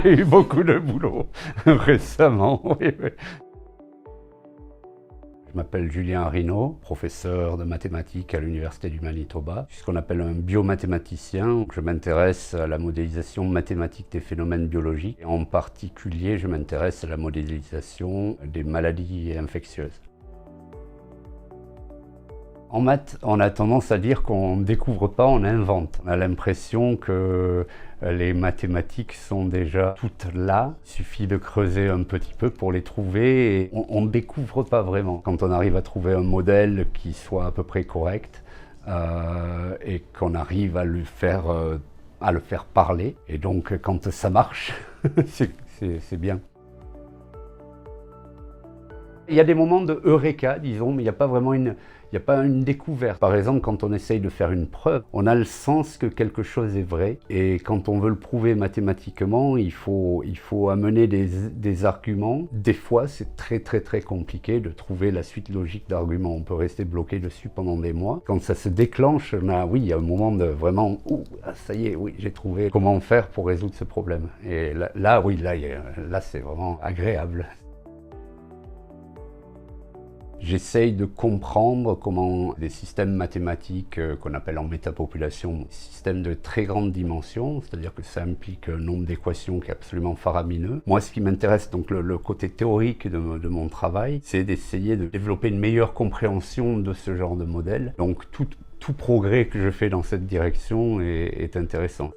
J'ai eu beaucoup de boulot récemment, oui, oui. Je m'appelle Julien Arinaud, professeur de mathématiques à l'Université du Manitoba. Je suis ce qu'on appelle un biomathématicien. Je m'intéresse à la modélisation mathématique des phénomènes biologiques. Et en particulier, je m'intéresse à la modélisation des maladies infectieuses. En maths, on a tendance à dire qu'on ne découvre pas, on invente. On a l'impression que les mathématiques sont déjà toutes là. Il suffit de creuser un petit peu pour les trouver et on ne découvre pas vraiment. Quand on arrive à trouver un modèle qui soit à peu près correct et qu'on arrive à le faire parler, et donc quand ça marche, c'est bien. Il y a des moments de eureka, disons, mais il n'y a pas vraiment une découverte. Par exemple, quand on essaye de faire une preuve, on a le sens que quelque chose est vrai. Et quand on veut le prouver mathématiquement, il faut amener des arguments. Des fois, c'est très compliqué de trouver la suite logique d'arguments. On peut rester bloqué dessus pendant des mois. Quand ça se déclenche, oui, il y a un moment de vraiment, ça y est, oui, j'ai trouvé comment faire pour résoudre ce problème. Et là c'est vraiment agréable. J'essaye de comprendre comment des systèmes mathématiques qu'on appelle en métapopulation, systèmes de très grande dimension, c'est-à-dire que ça implique un nombre d'équations qui est absolument faramineux. Moi, ce qui m'intéresse, donc le côté théorique de mon travail, c'est d'essayer de développer une meilleure compréhension de ce genre de modèle. Donc tout progrès que je fais dans cette direction est intéressant.